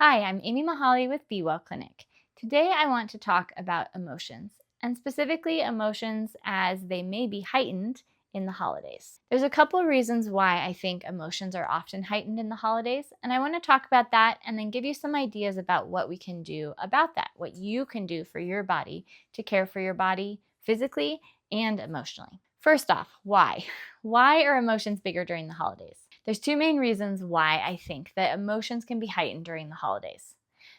Hi, I'm Amy Mahali with Be Well Clinic. Today I want to talk about emotions, and specifically emotions as they may be heightened in the holidays. There's a couple of reasons why I think emotions are often heightened in the holidays, and I want to talk about that and then give you some ideas about what we can do about that, what you can do for your body to care for your body physically and emotionally. First off, why? Why are emotions bigger during the holidays? There's two main reasons why I think that emotions can be heightened during the holidays.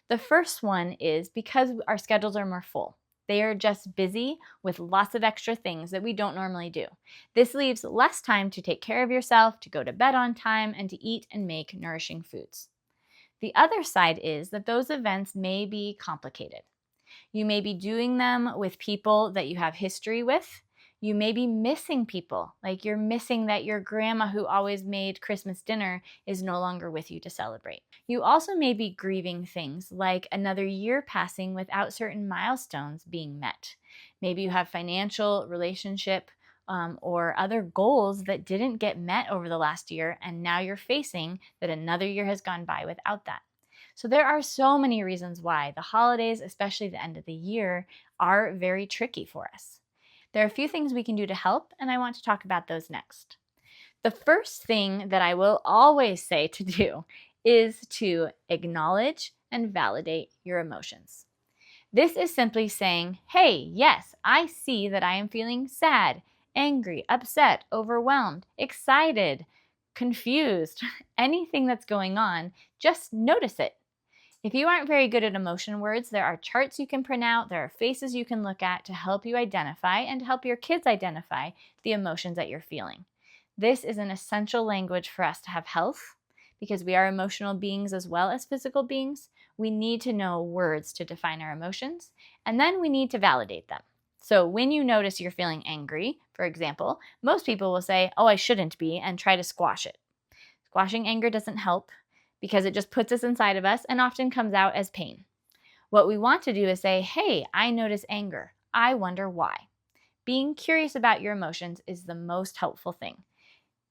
The first one is because our schedules are more full. They are just busy with lots of extra things that we don't normally do. This leaves less time to take care of yourself, to go to bed on time, and to eat and make nourishing foods. The other side is that those events may be complicated. You may be doing them with people that you have history with. You may be missing people, like you're missing that your grandma who always made Christmas dinner is no longer with you to celebrate. You also may be grieving things like another year passing without certain milestones being met. Maybe you have financial, relationship, or other goals that didn't get met over the last year, and now you're facing that another year has gone by without that. So there are so many reasons why the holidays, especially the end of the year, are very tricky for us. There are a few things we can do to help, and I want to talk about those next. The first thing that I will always say to do is to acknowledge and validate your emotions. This is simply saying, hey, yes, I see that I am feeling sad, angry, upset, overwhelmed, excited, confused, anything that's going on, just notice it. If you aren't very good at emotion words, there are charts you can print out, there are faces you can look at to help you identify and to help your kids identify the emotions that you're feeling. This is an essential language for us to have health because we are emotional beings as well as physical beings. We need to know words to define our emotions, and then we need to validate them. So when you notice you're feeling angry, for example, most people will say, oh, I shouldn't be, and try to squash it. Squashing anger doesn't help because it just puts us inside of us and often comes out as pain. What we want to do is say, hey, I notice anger. I wonder why. Being curious about your emotions is the most helpful thing.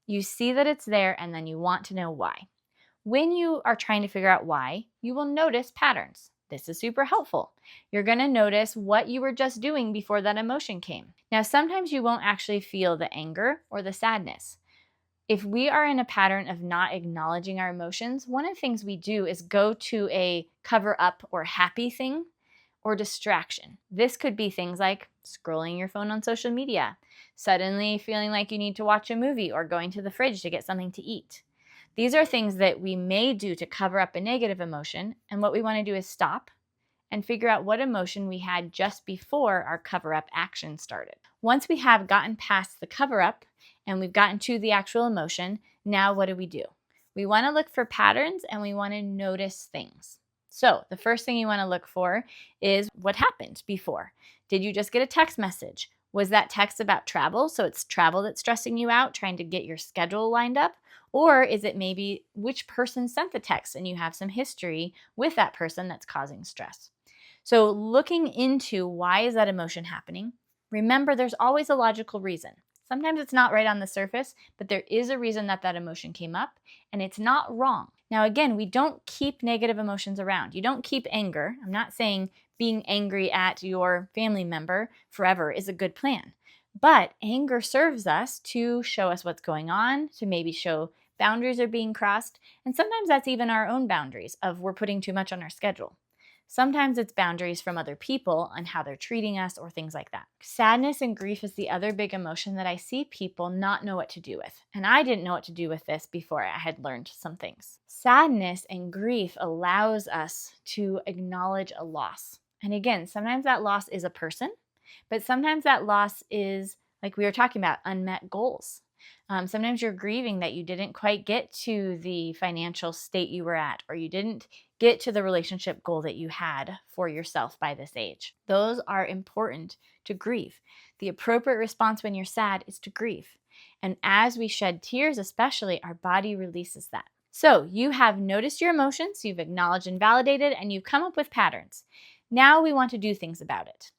You see that it's there and then you want to know why. When you are trying to figure out why, you will notice patterns. This is super helpful. You're going to notice what you were just doing before that emotion came. Now, sometimes you won't actually feel the anger or the sadness. If we are in a pattern of not acknowledging our emotions, one of the things we do is go to a cover up or happy thing or distraction. This could be things like scrolling your phone on social media, suddenly feeling like you need to watch a movie, or going to the fridge to get something to eat. These are things that we may do to cover up a negative emotion, and what we want to do is stop and figure out what emotion we had just before our cover-up action started. Once we have gotten past the cover-up and we've gotten to the actual emotion, now what do? We want to look for patterns and we want to notice things. So the first thing you want to look for is what happened before. Did you just get a text message? Was that text about travel? So it's travel that's stressing you out, trying to get your schedule lined up? Or is it maybe which person sent the text and you have some history with that person that's causing stress? So looking into why is that emotion happening, remember there's always a logical reason. Sometimes it's not right on the surface, but there is a reason that that emotion came up, and it's not wrong. Now again, we don't keep negative emotions around. You don't keep anger. I'm not saying being angry at your family member forever is a good plan. But anger serves us to show us what's going on, to maybe show boundaries are being crossed, and sometimes that's even our own boundaries of we're putting too much on our schedule. Sometimes it's boundaries from other people on how they're treating us or things like that. Sadness and grief is the other big emotion that I see people not know what to do with. And I didn't know what to do with this before I had learned some things. Sadness and grief allows us to acknowledge a loss. And again, sometimes that loss is a person, but sometimes that loss is, like we were talking about, unmet goals. Sometimes you're grieving that you didn't quite get to the financial state you were at, or you didn't get to the relationship goal that you had for yourself by this age. Those are important to grieve. The appropriate response when you're sad is to grieve. And as we shed tears, especially, our body releases that. So you have noticed your emotions, you've acknowledged and validated, and you've come up with patterns. Now we want to do things about it.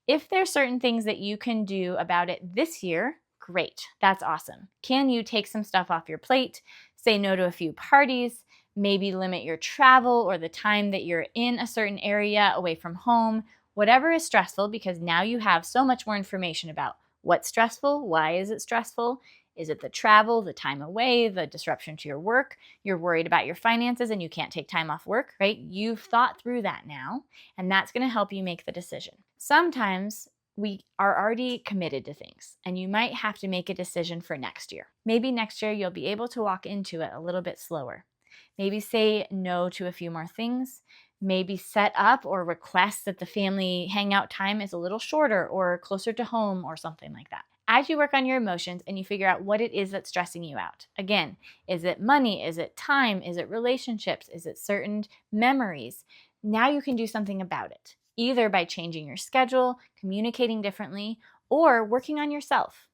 If there's certain things that you can do about it this year, great, that's awesome. Can you take some stuff off your plate, say no to a few parties, maybe limit your travel or the time that you're in a certain area away from home, whatever is stressful, because now you have so much more information about what's stressful, why is it stressful, is it the travel, the time away, the disruption to your work, you're worried about your finances and you can't take time off work, right? You've thought through that now, and that's going to help you make the decision. Sometimes we are already committed to things, and you might have to make a decision for next year. Maybe next year you'll be able to walk into it a little bit slower. Maybe say no to a few more things. Maybe set up or request that the family hangout time is a little shorter or closer to home or something like that. As you work on your emotions and you figure out what it is that's stressing you out. Again, is it money? Is it time? Is it relationships? Is it certain memories? Now you can do something about it, either by changing your schedule, communicating differently, or working on yourself.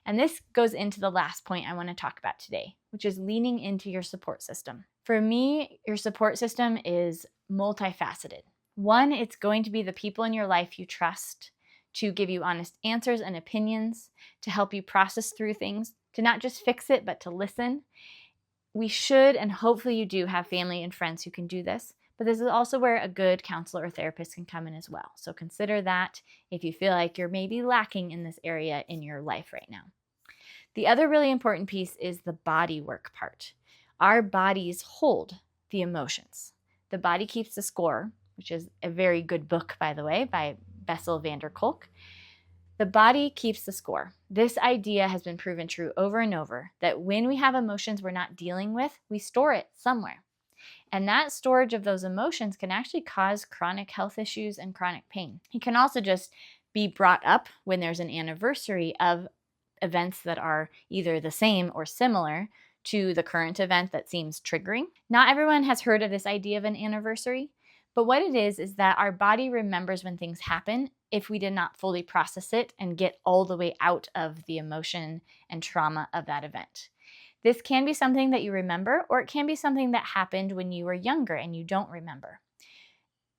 And this goes into the last point I want to talk about today, which is leaning into your support system. For me, your support system is multifaceted. One, it's going to be the people in your life you trust to give you honest answers and opinions, to help you process through things, to not just fix it, but to listen. We should, and hopefully you do, have family and friends who can do this, but this is also where a good counselor or therapist can come in as well. So consider that if you feel like you're maybe lacking in this area in your life right now. The other really important piece is the body work part. Our bodies hold the emotions. The body keeps the score, which is a very good book, by the way, by Bessel van der Kolk. The body keeps the score. This idea has been proven true over and over, that when we have emotions we're not dealing with, we store it somewhere. And that storage of those emotions can actually cause chronic health issues and chronic pain. It can also just be brought up when there's an anniversary of events that are either the same or similar to the current event that seems triggering. Not everyone has heard of this idea of an anniversary, but what it is that our body remembers when things happen if we did not fully process it and get all the way out of the emotion and trauma of that event. This can be something that you remember, or it can be something that happened when you were younger and you don't remember.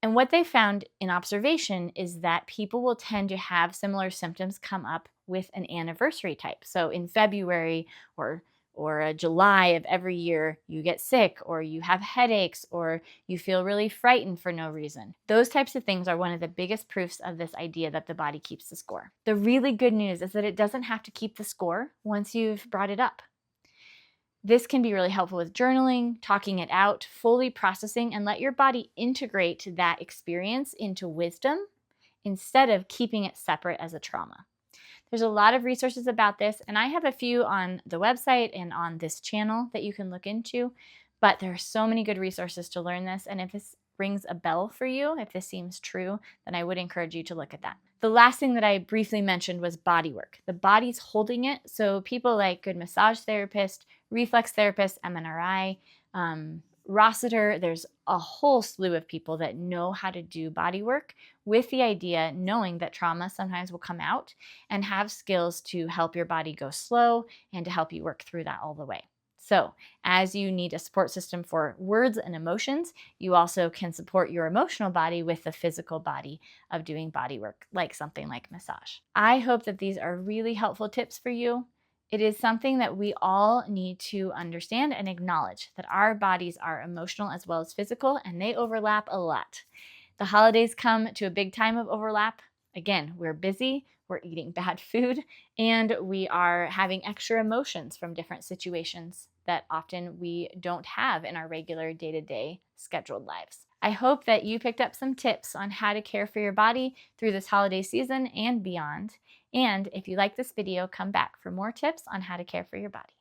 And what they found in observation is that people will tend to have similar symptoms come up with an anniversary type. So in February or July of every year, you get sick, or you have headaches, or you feel really frightened for no reason. Those types of things are one of the biggest proofs of this idea that the body keeps the score. The really good news is that it doesn't have to keep the score once you've brought it up. This can be really helpful with journaling, talking it out, fully processing, and let your body integrate that experience into wisdom instead of keeping it separate as a trauma. There's a lot of resources about this, and I have a few on the website and on this channel that you can look into, but there are so many good resources to learn this, and if this rings a bell for you, if this seems true, then I would encourage you to look at that. The last thing that I briefly mentioned was body work. The body's holding it, so people like good massage therapist, reflex therapist, MNRI, Rossiter, there's a whole slew of people that know how to do body work with the idea, knowing that trauma sometimes will come out, and have skills to help your body go slow and to help you work through that all the way. So as you need a support system for words and emotions, you also can support your emotional body with the physical body of doing body work, like something like massage. I hope that these are really helpful tips for you. It is something that we all need to understand and acknowledge, that our bodies are emotional as well as physical, and they overlap a lot. The holidays come to a big time of overlap. Again, we're busy, we're eating bad food, and we are having extra emotions from different situations that often we don't have in our regular day-to-day scheduled lives. I hope that you picked up some tips on how to care for your body through this holiday season and beyond. And if you like this video, come back for more tips on how to care for your body.